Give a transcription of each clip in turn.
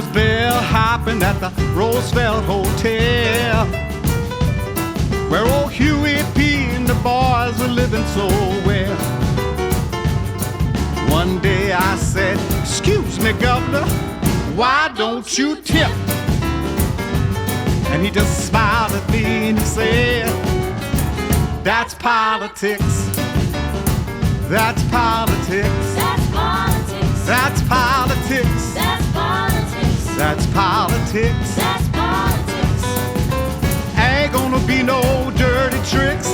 was bellhopping at the Roosevelt Hotel, where old Huey P. and the boys were living so well. One day I said, "Excuse me, Governor, why don't you tip?" And he just smiled at me and he said, "That's politics. That's politics. That's politics. That's politics. That's politics. That's politics. That's politics. Ain't gonna be no dirty tricks.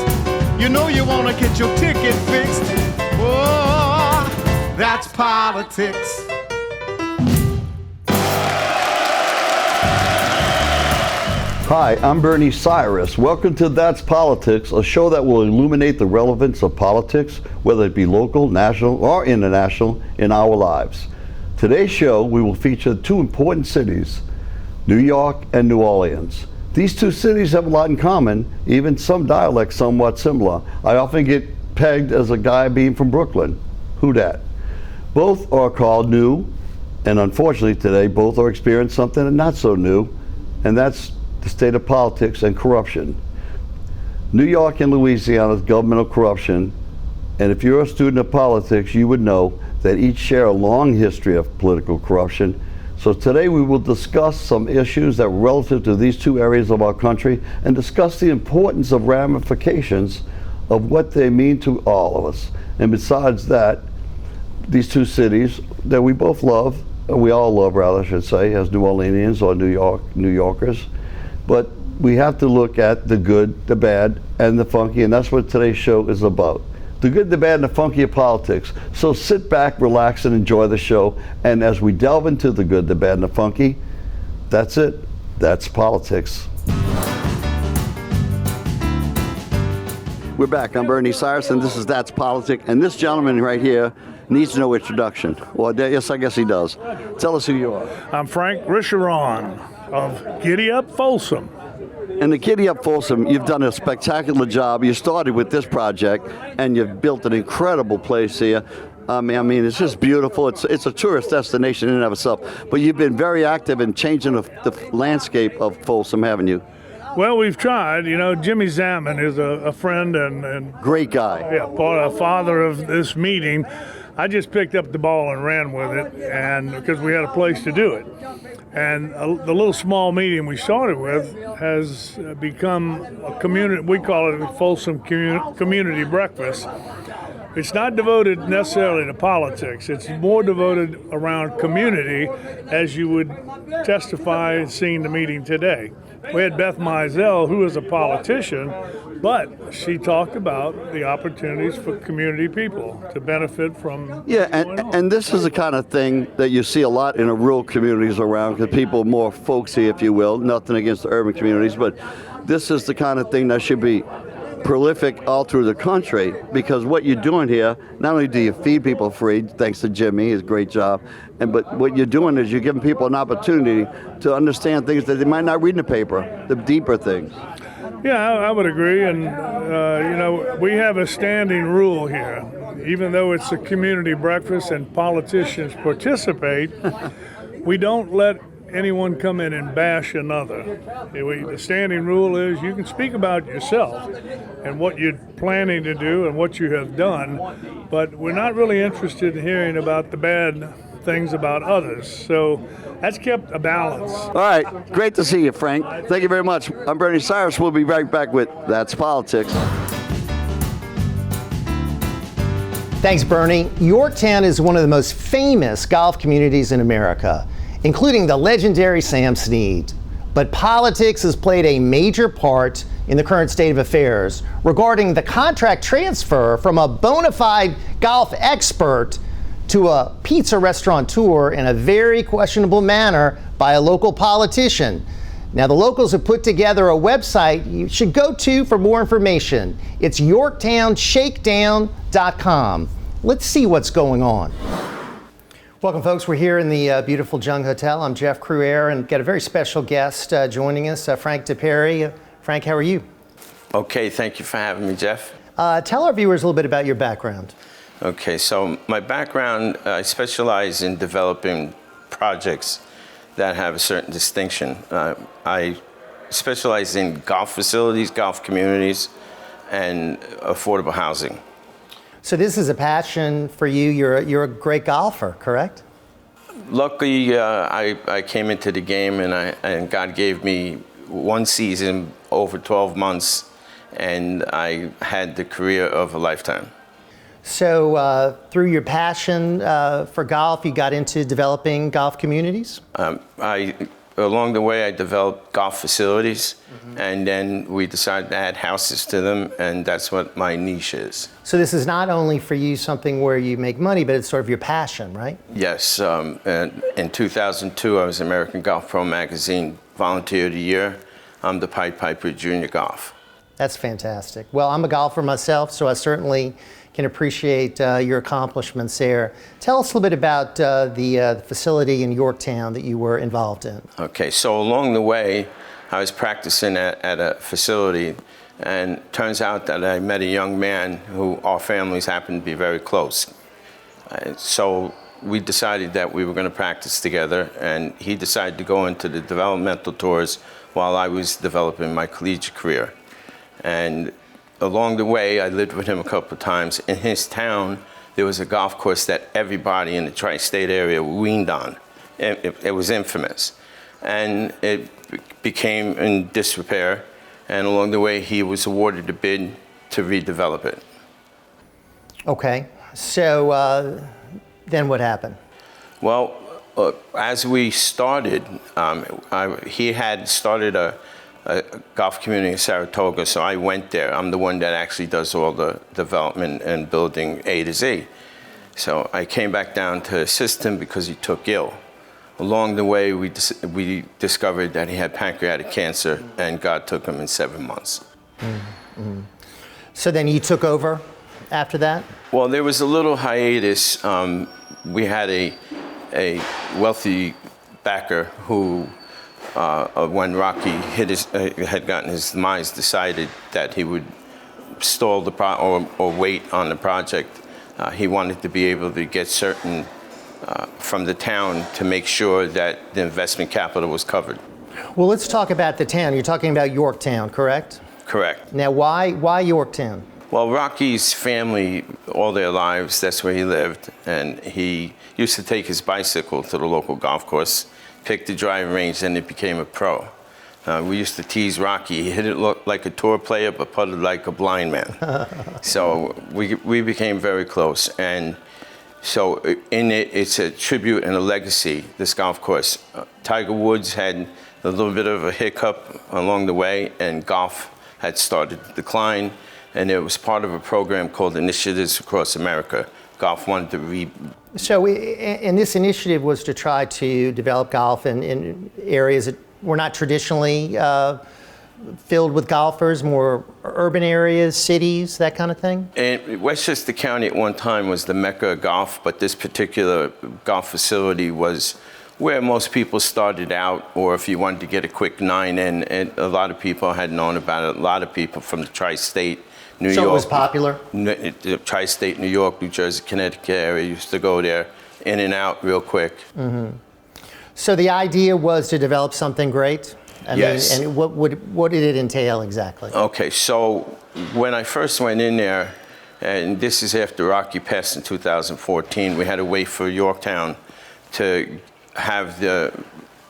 You know you wanna get your ticket fixed. Oh, that's politics." Hi, I'm Bernie Cyrus. Welcome to That's Politics, a show that will illuminate the relevance of politics, whether it be local, national, or international, in our lives. Today's show, we will feature two important cities, New York and New Orleans. These two cities have a lot in common, even some dialects somewhat similar. I often get pegged as a guy being from Brooklyn. Who dat? Both are called new, and unfortunately today, both are experiencing something not so new, and that's the state of politics and corruption. New York and Louisiana's governmental corruption, and if you're a student of politics, you would know that each share a long history of political corruption. So today we will discuss some issues that are relative to these two areas of our country and discuss the importance of ramifications of what they mean to all of us. And besides that, these two cities that we both love, we all love rather I should say, as New Orleanians or New Yorkers, but we have to look at the good, the bad, and the funky, and that's what today's show is about. The good, the bad, and the funky of politics. So sit back, relax, and enjoy the show. And as we delve into the good, the bad, and the funky, that's it. That's politics. We're back. I'm Bernie Cyrus, and this is That's Politics. And this gentleman right here needs no introduction. Well, yes, I guess he does. Tell us who you are. I'm Frank Riherand of Giddy Up Folsom. And the Giddy Up Folsom, you've done a spectacular job. You started with this project, and you've built an incredible place here. I mean, it's just beautiful. It's a tourist destination in and of itself. But you've been very active in changing the landscape of Folsom, haven't you? Well, we've tried. You know, Jimmy Zaman is a friend and great guy. Yeah, father of this meeting. I just picked up the ball and ran with it, and because we had a place to do it. And the little small meeting we started with has become a community. We call it a Folsom Community Breakfast. It's not devoted necessarily to politics. It's more devoted around community, as you would testify seeing the meeting today. We had Beth Mizell, who is a politician, but she talked about the opportunities for community people to benefit from. Yeah, and this is the kind of thing that you see a lot in the rural communities around, because people are more folksy, if you will. Nothing against the urban communities, but this is the kind of thing that should be prolific all through the country, because what you're doing here, not only do you feed people free, thanks to Jimmy, his great job, but what you're doing is you're giving people an opportunity to understand things that they might not read in the paper, the deeper things. Yeah, I would agree, and you know, we have a standing rule here. Even though it's a community breakfast and politicians participate, we don't let anyone come in and bash another. The standing rule is you can speak about yourself and what you're planning to do and what you have done, but we're not really interested in hearing about the bad things about others. So that's kept a balance. All right, great to see you, Frank. Thank you very much. I'm Bernie Cyrus. We'll be right back with That's Politics. Thanks, Bernie. Yorktown is one of the most famous golf communities in America, including the legendary Sam Snead. But politics has played a major part in the current state of affairs regarding the contract transfer from a bona fide golf expert to a pizza restaurateur in a very questionable manner by a local politician. Now, the locals have put together a website you should go to for more information. It's YorktownShakedown.com. Let's see what's going on. Welcome, folks. We're here in the beautiful Jung Hotel. I'm Jeff Crouere, and got a very special guest joining us, Frank Diperi. Frank, how are you? Okay, thank you for having me, Jeff. Tell our viewers a little bit about your background. Okay, so my background, I specialize in developing projects that have a certain distinction. I specialize in golf facilities, golf communities, and affordable housing. So this is a passion for you. You're a great golfer, correct? Luckily, I came into the game and God gave me one season over 12 months, and I had the career of a lifetime. So through your passion for golf, you got into developing golf communities? Along the way, I developed golf facilities, and then we decided to add houses to them, and that's what my niche is. So this is not only for you something where you make money, but it's sort of your passion, right? Yes. And in 2002, I was American Golf Pro Magazine Volunteer of the Year. I'm the Pied Piper Junior Golf. That's fantastic. Well, I'm a golfer myself, so I certainly can appreciate your accomplishments there. Tell us a little bit about the facility in Yorktown that you were involved in. Okay, so along the way, I was practicing at a facility, and it turns out that I met a young man who our families happened to be very close. So we decided that we were going to practice together, and he decided to go into the developmental tours while I was developing my collegiate career. And along the way, I lived with him a couple of times. In his town, there was a golf course that everybody in the tri-state area weaned on. It was infamous. And it became in disrepair. And along the way, he was awarded a bid to redevelop it. Okay, so then what happened? Well, as we started, he had started a golf community in Saratoga, so I went there. I'm the one that actually does all the development and building A to Z. So I came back down to assist him because he took ill. Along the way, we discovered that he had pancreatic cancer, and God took him in 7 months. Mm-hmm. So then you took over after that? Well, there was a little hiatus. We had a wealthy backer who, when Rocky had gotten his demise, decided that he would stall the or wait on the project. He wanted to be able to get certain from the town to make sure that the investment capital was covered. Well, let's talk about the town. You're talking about Yorktown, correct? Correct. Now, why Yorktown? Well, Rocky's family, all their lives, that's where he lived, and he used to take his bicycle to the local golf course, picked the driving range, and it became a pro. We used to tease Rocky. He hit it like a tour player, but putted like a blind man. So we became very close. And so in it, it's a tribute and a legacy, this golf course. Tiger Woods had a little bit of a hiccup along the way, and golf had started to decline. And it was part of a program called Initiatives Across America. Golf wanted to So, and this initiative was to try to develop golf in areas that were not traditionally filled with golfers, more urban areas, cities, that kind of thing? And Westchester County at one time was the mecca of golf, but this particular golf facility was where most people started out, or if you wanted to get a quick 9 in, and a lot of people had known about it. A lot of people from the tri-state New York. So it was popular? Tri-state New York, New Jersey, Connecticut area used to go there in and out real quick. Mm-hmm. So the idea was to develop something great? Yes. And what did it entail exactly? Okay, so when I first went in there, and this is after Rocky passed in 2014, we had to wait for Yorktown to have the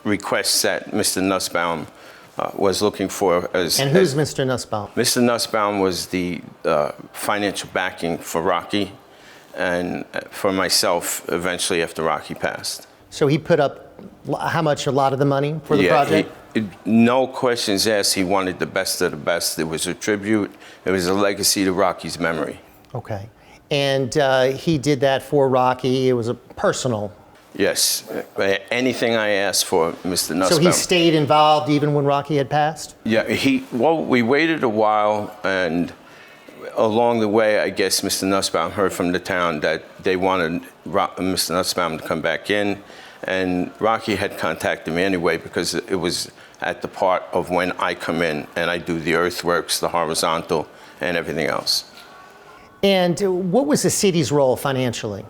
requests that Mr. Nussbaum was looking for. And who's Mr. Nussbaum? Mr. Nussbaum was the financial backing for Rocky and for myself eventually after Rocky passed. So he put up how much, a lot of the money for the project? No questions asked, he wanted the best of the best. It was a tribute, it was a legacy to Rocky's memory. Okay. And he did that for Rocky, it was a personal. Yes, anything I asked for, Mr. Nussbaum. So he stayed involved even when Rocky had passed? Yeah, we waited a while, and along the way, I guess Mr. Nussbaum heard from the town that they wanted Mr. Nussbaum to come back in, and Rocky had contacted me anyway because it was at the part of when I come in and I do the earthworks, the horizontal, and everything else. And what was the city's role financially?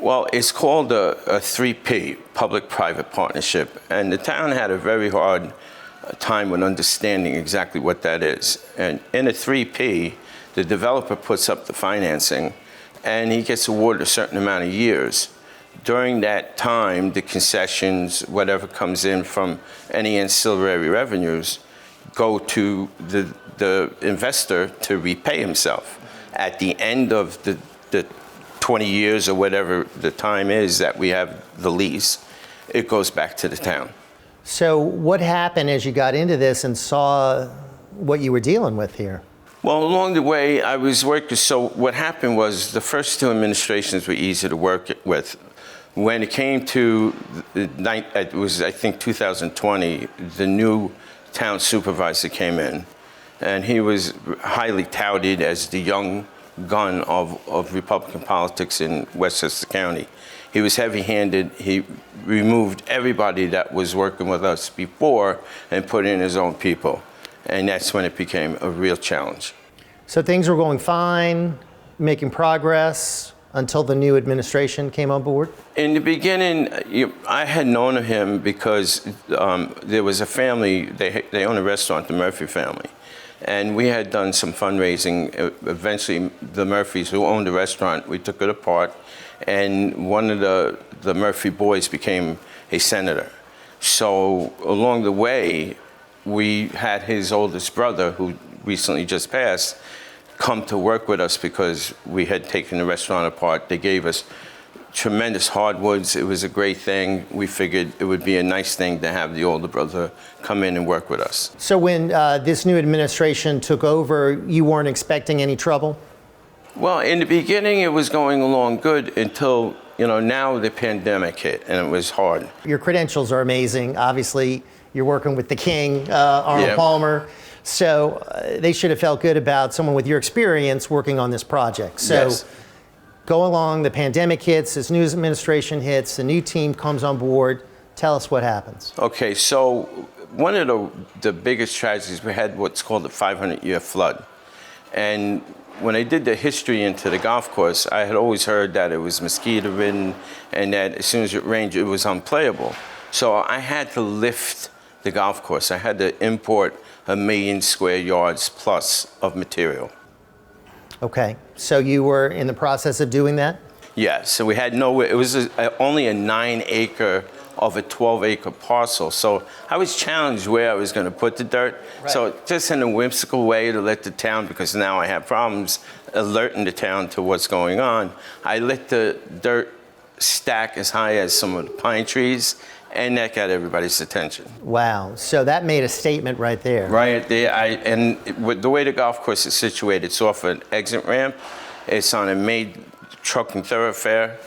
Well, it's called a 3P, public-private partnership, and the town had a very hard time with understanding exactly what that is. And in a 3P, the developer puts up the financing, and he gets awarded a certain amount of years. During that time, the concessions, whatever comes in from any ancillary revenues, go to the investor to repay himself. At the end of the 20 years or whatever the time is that we have the lease, it goes back to the town. So what happened as you got into this and saw what you were dealing with here? Well, along the way, I was working. So what happened was the first two administrations were easy to work with. When it came to, it was, I think, 2020, the new town supervisor came in, and he was highly touted as the young gun of Republican politics in Westchester County. He was heavy-handed. He removed everybody that was working with us before and put in his own people. And that's when it became a real challenge. So things were going fine, making progress, until the new administration came on board? In the beginning, I had known of him because there was a family, they own a restaurant, the Murphy family. And we had done some fundraising. Eventually, the Murphys who owned the restaurant, we took it apart, and one of the Murphy boys became a senator. So along the way, we had his oldest brother, who recently just passed, come to work with us because we had taken the restaurant apart. They gave us tremendous hardwoods. It was a great thing. We figured it would be a nice thing to have the older brother come in and work with us. So when this new administration took over, you weren't expecting any trouble? Well, in the beginning, it was going along good until, now the pandemic hit, and it was hard. Your credentials are amazing. Obviously, you're working with the king, Arnold Palmer. So they should have felt good about someone with your experience working on this project. So yes. Go along, the pandemic hits, this new administration hits, the new team comes on board. Tell us what happens. Okay, so one of the biggest tragedies, we had what's called the 500-year flood. And when I did the history into the golf course, I had always heard that it was mosquito-ridden and that as soon as it rained, it was unplayable. So I had to lift the golf course. I had to import 1 million square yards plus of material. Okay, so you were in the process of doing that? Yeah, so we had it was only a 9-acre of a 12-acre parcel. So I was challenged where I was going to put the dirt. Right. So just in a whimsical way to let the town, because now I have problems alerting the town to what's going on, I let the dirt stack as high as some of the pine trees, and that got everybody's attention. Wow, so that made a statement right there. Right there, and the way the golf course is situated, it's off an exit ramp. It's on a main trucking thoroughfare,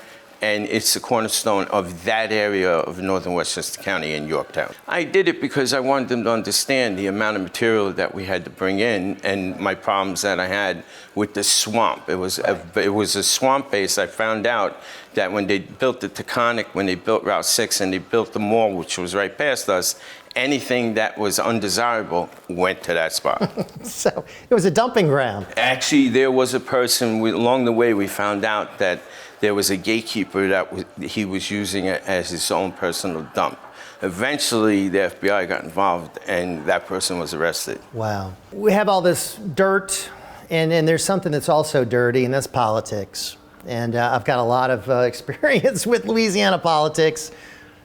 and it's the cornerstone of that area of northern Westchester County in Yorktown. I did it because I wanted them to understand the amount of material that we had to bring in and my problems that I had with the swamp. It was a swamp base. I found out that when they built the Taconic, when they built Route 6 and they built the mall, which was right past us, anything that was undesirable went to that spot. So it was a dumping ground. Actually, there was a person, along the way we found out that there was a gatekeeper that he was using it as his own personal dump. Eventually, the FBI got involved and that person was arrested. Wow. We have all this dirt, and there's something that's also dirty, and that's politics. And I've got a lot of experience with Louisiana politics.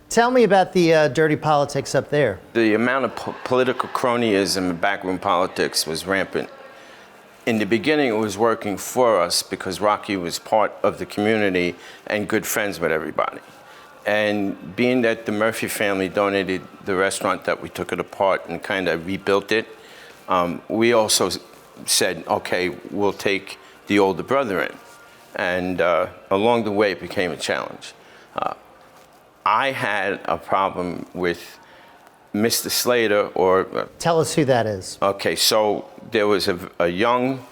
Tell me about the dirty politics up there. The amount of political cronyism and backroom politics was rampant. In the beginning, it was working for us because Rocky was part of the community and good friends with everybody. And being that the Murphy family donated the restaurant, that we took it apart and kind of rebuilt it, we also said, okay, we'll take the older brother in. And along the way, it became a challenge. I had a problem with Mr. Slater, or... Tell us who that is. Okay, so there was a young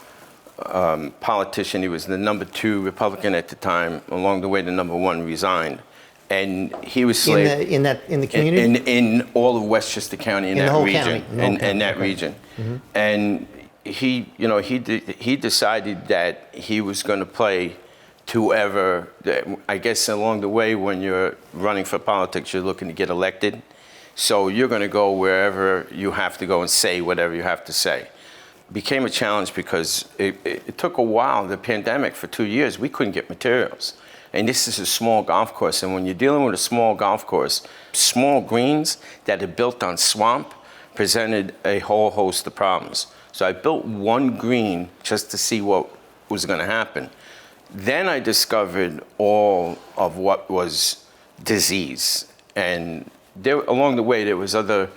politician. He was the number 2 Republican at the time. Along the way, the number 1 resigned. And he was slated... In the community? In all of Westchester County, in that region. In that region. Mm-hmm. And he decided that he was going to play to ever, I guess along the way when you're running for politics, you're looking to get elected. So you're going to go wherever you have to go and say whatever you have to say. Became a challenge because it took a while, the pandemic for 2 years, we couldn't get materials. And this is a small golf course, and when you're dealing with a small golf course, small greens that are built on swamp presented a whole host of problems. So I built one green just to see what was going to happen. Then I discovered all of what was disease, and along the way there was other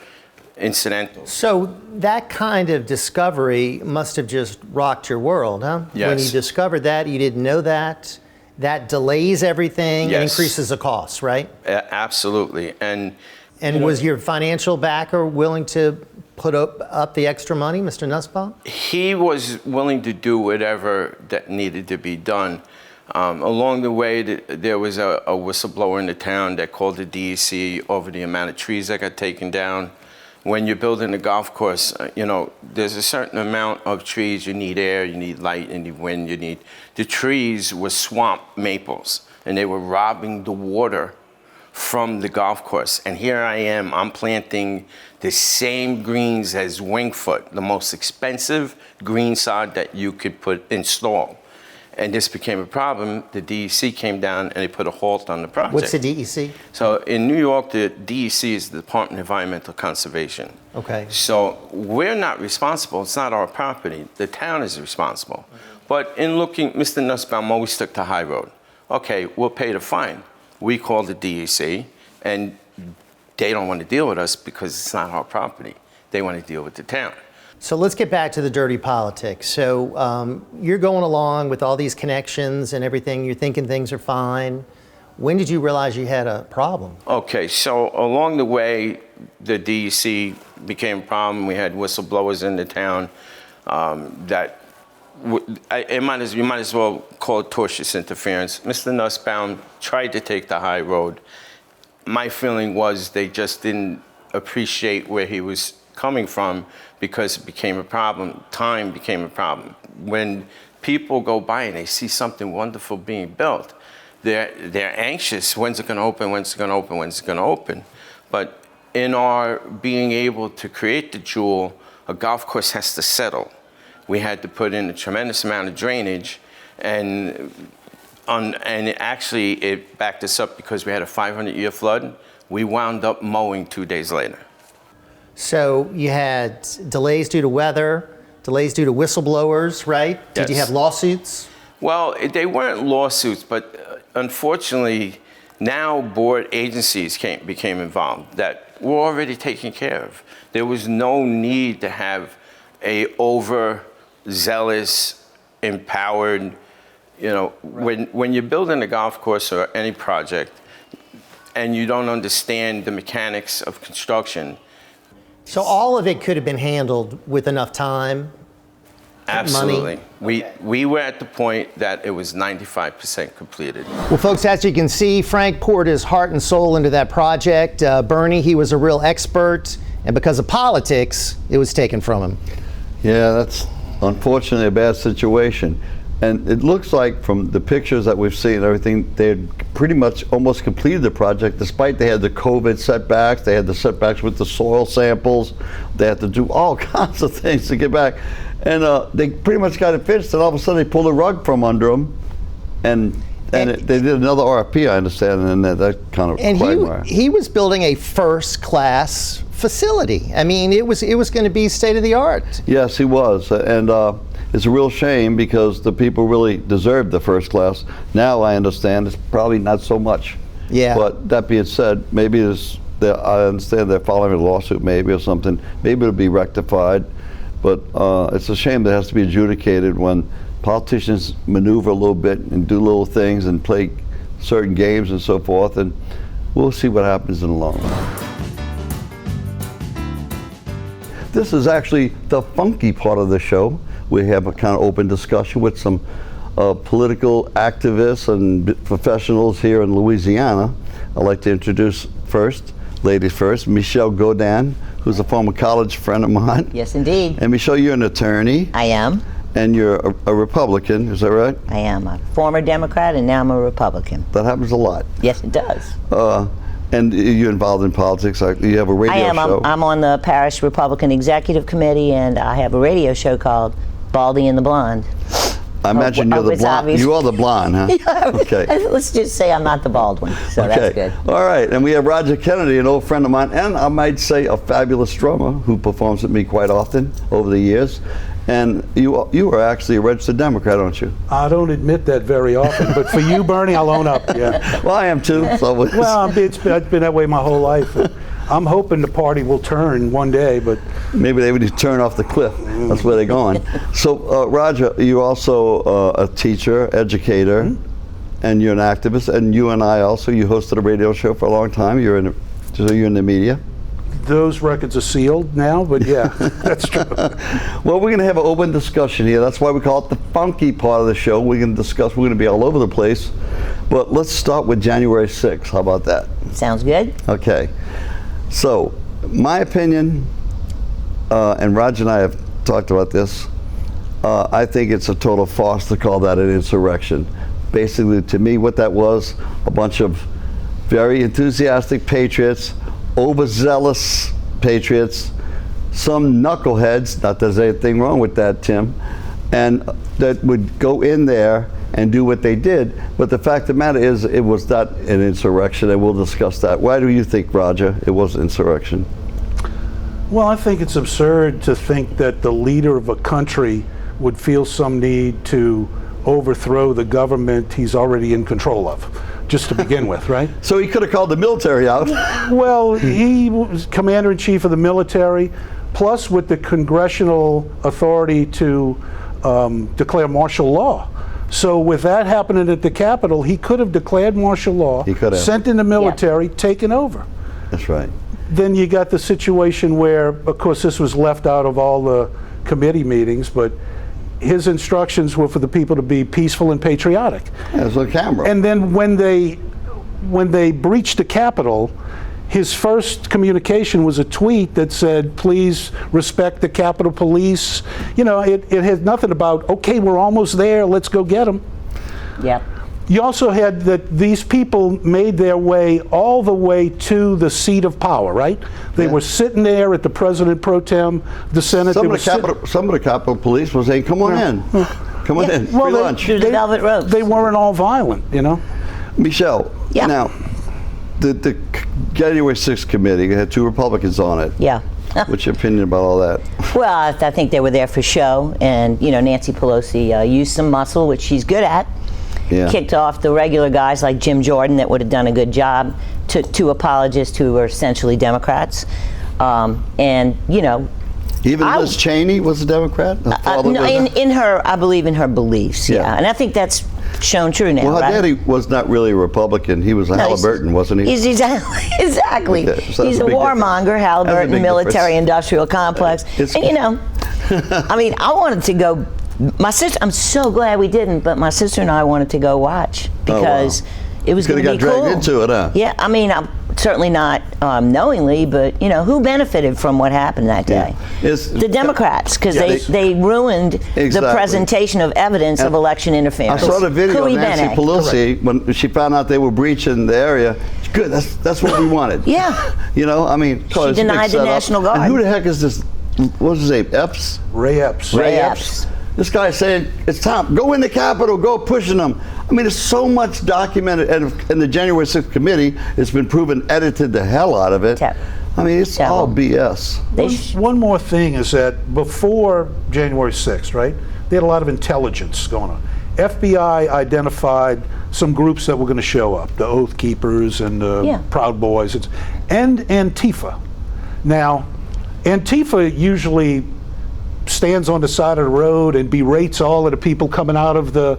incidentals. So that kind of discovery must have just rocked your world, huh? Yes. When you discovered that, you didn't know that. That delays everything and Yes. increases the cost, right? Absolutely. And was your financial backer willing to put up the extra money, Mr. Nussbaum? he was willing to do whatever that needed to be done. Along the way, there was a whistleblower in the town that called the DEC over the amount of trees that got taken down. When you're building a golf course, there's a certain amount of trees. You need air, you need light, you need wind, the trees were swamp maples, and they were robbing the water from the golf course. And here I am, I'm planting the same greens as Wingfoot, the most expensive green sod that you could install. And this became a problem. The DEC came down and they put a halt on the project. What's the DEC? So in New York, the DEC is the Department of Environmental Conservation. Okay. So we're not responsible. It's not our property. The town is responsible. But in looking, Mr. Nussbaum always took the high road. Okay, we'll pay the fine. We call the DEC, and they don't want to deal with us because it's not our property. They want to deal with the town. So let's get back to the dirty politics. So you're going along with all these connections and everything. You're thinking things are fine. When did you realize you had a problem? Okay, so along the way, the DEC became a problem. We had whistleblowers in the town you might as well call it tortious interference. Mr. Nussbaum tried to take the high road. My feeling was they just didn't appreciate where he was coming from because it became a problem. Time became a problem. When people go by and they see something wonderful being built, they're anxious. When's it going to open? When's it going to open? When's it going to open? But in our being able to create the jewel, a golf course has to settle. We had to put in a tremendous amount of drainage, and actually it backed us up because we had a 500-year flood. We wound up mowing 2 days later. So you had delays due to weather, delays due to whistleblowers, right? Did you Yes. have lawsuits? Well, they weren't lawsuits, but unfortunately, now board agencies became involved that were already taken care of. There was no need to have a overzealous, empowered, when you're building a golf course or any project and you don't understand the mechanics of construction. So all of it could have been handled with enough time. Absolutely. Money. We were at the point that it was 95% completed. Well, folks, as you can see, Frank poured his heart and soul into that project. Bernie, he was a real expert, and because of politics, it was taken from him. Yeah, that's unfortunately a bad situation. And it looks like from the pictures that we've seen and everything, they had pretty much almost completed the project, despite they had the COVID setbacks, they had the setbacks with the soil samples, they had to do all kinds of things to get back. And they pretty much got it finished, and all of a sudden they pulled the rug from under them, and they did another RFP, I understand, and that kind of And he was building a first-class facility. I mean, it was going to be state-of-the-art. Yes, he was, and it's a real shame because the people really deserved the first class. Now I understand it's probably not so much. Yeah. But that being said, maybe I understand they're following a lawsuit maybe or something. Maybe it'll be rectified. But it's a shame that it has to be adjudicated when politicians maneuver a little bit and do little things and play certain games and so forth, and we'll see what happens in the long run. This is actually the funky part of the show. We have a kind of open discussion with some political activists and professionals here in Louisiana. I'd like to introduce ladies first, Michelle Gaudin, who's a former college friend of mine. Yes, indeed. And Michelle, you're an attorney. I am. and you're a Republican, is that right? I am a former Democrat, and now I'm a Republican. That happens a lot. Yes, it does. And you're involved in politics. You have a radio I am. show. I'm on the Parish Republican Executive Committee, and I have a radio show called Baldy and the Blonde. I imagine you're the it's blonde. obvious. You are the blonde, huh? Yeah. Okay. Let's just say I'm not the bald one, so that's good. All right. And we have Roger Kennedy, an old friend of mine, and I might say a fabulous drummer who performs with me quite often over the years. And you are actually a registered Democrat, aren't you? I don't admit that very often, but for you, Bernie, I'll own up. Yeah. Well, I am too. So Well, it's been that way my whole life. I'm hoping the party will turn one day, but maybe they would turn off the cliff. That's where they're going. So, Roger, you're also a teacher, educator, and you're an activist. And you and I also, you hosted a radio show for a long time. You're in the media. those records are sealed now, but yeah, that's true. Well, we're going to have an open discussion here. That's why we call it the funky part of the show. We're going to discuss, we're going to be all over the place. But let's start with January 6th. How about that? Sounds good. Okay. So, my opinion, and Roger and I have talked about this, I think it's a total farce to call that an insurrection. Basically, to me, what that was, a bunch of very enthusiastic patriots, overzealous patriots, some knuckleheads, not that there's anything wrong with that, Tim, and that would go in there and do what they did. But the fact of the matter is, it was not an insurrection, and we'll discuss that. Why do you think, Roger, it was an insurrection? Well, I think it's absurd to think that the leader of a country would feel some need to overthrow the government he's already in control of, just to begin with, right? So he could have called the military out. Well, he was commander-in-chief of the military, plus with the congressional authority to declare martial law. So with that happening at the Capitol, he could have declared martial law, He could have. sent in the military, taken over. That's right. Then you got the situation where, of course, this was left out of all the committee meetings, but his instructions were for the people to be peaceful and patriotic. Yeah, there's a camera. And then when they breached the Capitol, his first communication was a tweet that said, please respect the Capitol Police. You know, it had nothing about, okay, we're almost there, let's go get them. Yep. You also had that these people made their way all the way to the seat of power, right? They Yeah. were sitting there at the President Pro Tem, the Senate. Some they of were the Capitol Police were saying, come on in. Come on in. Free lunch. Through the velvet ropes. They weren't all violent, you know? Michelle, Yeah. now, the January 6th committee had 2 Republicans on it. Yeah. What's your opinion about all that? Well, I think they were there for show, and you know, Nancy Pelosi used some muscle, which she's good at. Yeah. Kicked off the regular guys like Jim Jordan that would have done a good job. Took 2 apologists who were essentially Democrats, and you know. Even Liz Cheney was a Democrat? Her father No, was in her, I believe in her beliefs. Yeah. Yeah, and I think that's shown true now. Well, her right? daddy was not really a Republican. He was a No, Halliburton, wasn't he? He's exactly. Okay, so He's that's a a big warmonger, difference. Halliburton, That's a big military-industrial complex. It's- And you know, I mean, I wanted to go. My sister, I'm so glad we didn't, but my sister and I wanted to go watch because it was going Could to have be got cool. dragged into it, huh? Yeah, I mean, I'm certainly not knowingly, but you know, who benefited from what happened that day? It's- The Democrats, because Yeah, they ruined the Exactly. presentation of evidence of election I interference. saw the video of Cui Nancy bene. Pelosi when she found out they were breaching the area. Good, that's what we wanted. Yeah. You know, I mean, it's a big denied the setup. National Guard. And who the heck is this? What was his name? Epps? Ray Epps. Ray Epps. This guy's saying, it's time, go in the Capitol, go pushing them. I mean, there's so much documented, and in the January 6th committee, it's been proven, edited the hell out of it. Yep. I mean, it's Yep. all BS. One more thing is that before January 6th, right, they had a lot of intelligence going on. FBI identified some groups that were going to show up, the Oath Keepers and the Yeah. Proud Boys, and Antifa. Now, Antifa usually stands on the side of the road and berates all of the people coming out of the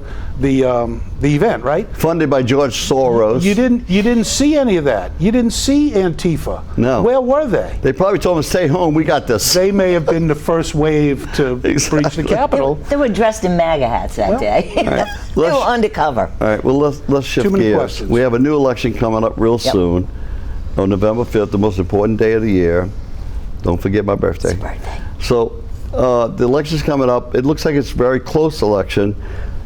event, right? Funded by George Soros. You didn't see any of that. You didn't see Antifa. No. Where were they? They probably told him to stay home, we got this. They may have been the first wave to breach the Exactly. Capitol. They were dressed in MAGA hats that day. right. They were Let's- undercover. All right, well, let's shift Too many gears. questions. We have a new election coming up real Yep. soon, on November 5th, the most important day of the year. Don't forget my birthday. Birthday. So, The election's coming up. It looks like it's a very close election.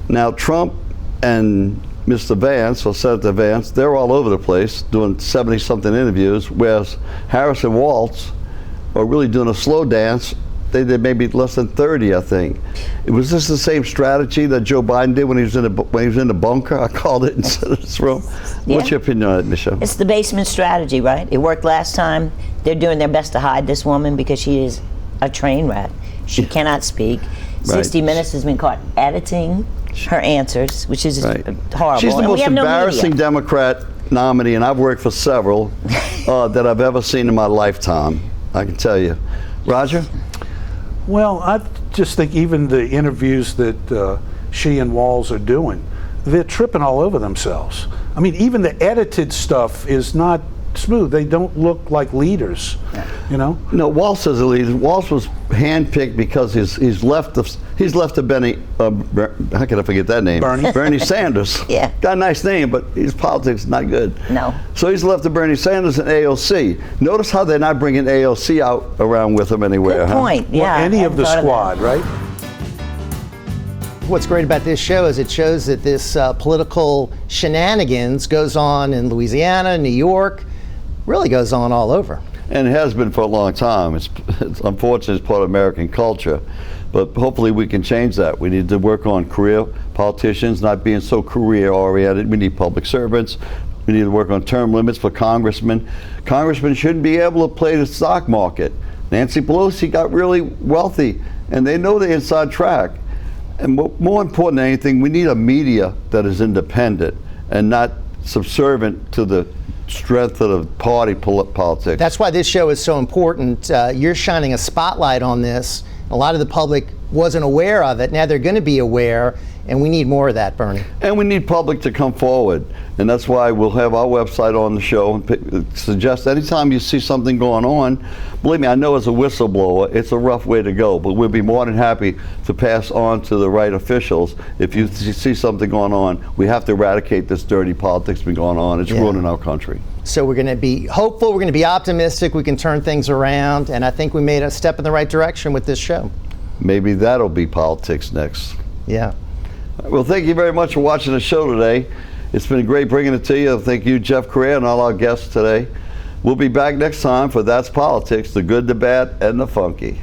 Now, Trump and Mr. Vance, or Senator Vance, they're all over the place doing 70-something interviews, whereas Harris and Walz are really doing a slow dance. They did maybe less than 30, I think. Was this the same strategy that Joe Biden did when he was in the bunker? I called it instead of this room. Yeah. What's your opinion on it, Michelle? It's the basement strategy, right? It worked last time. They're doing their best to hide this woman because she is a train wreck. She cannot speak. 60 Minutes has been caught editing her answers, which is horrible. She's the And we most have no embarrassing media. Democrat nominee, and I've worked for several that I've ever seen in my lifetime. I can tell you. Roger? Well, I just think even the interviews that she and Walz are doing, they're tripping all over themselves. I mean, even the edited stuff is not smooth. They don't look like leaders, you know? No, Walz is a leader. Walz was handpicked because he's left of Benny. How can I forget that name? Bernie Sanders. Yeah. Got a nice name, but his politics is not good. No. So he's left of Bernie Sanders and AOC. Notice how they're not bringing AOC out around with him anywhere. Good point. Yeah. Or any I of the hadn't thought squad, right? What's great about this show is it shows that this political shenanigans goes on in Louisiana, New York, really goes on all over. And it has been for a long time. It's unfortunate it's part of American culture, but hopefully we can change that. We need to work on career politicians not being so career oriented. We need public servants. We need to work on term limits for congressmen. Congressmen shouldn't be able to play the stock market. Nancy Pelosi got really wealthy, and they know the inside track. And more important than anything, we need a media that is independent and not subservient to the strength of the party politics. That's why this show is so important. You're shining a spotlight on this. A lot of the public wasn't aware of it. Now they're going to be aware, and we need more of that, Bernie. And we need public to come forward. And that's why we'll have our website on the show and suggest anytime you see something going on, believe me, I know as a whistleblower, it's a rough way to go, but we'll be more than happy to pass on to the right officials. If you see something going on, we have to eradicate this dirty politics been going on. It's ruining our country. So we're going to be hopeful, we're going to be optimistic, we can turn things around, and I think we made a step in the right direction with this show. Maybe that'll be politics next. Yeah. Well, thank you very much for watching the show today. It's been great bringing it to you. Thank you, Jeff Crouere, and all our guests today. We'll be back next time for That's Politics, the good, the bad, and the funky.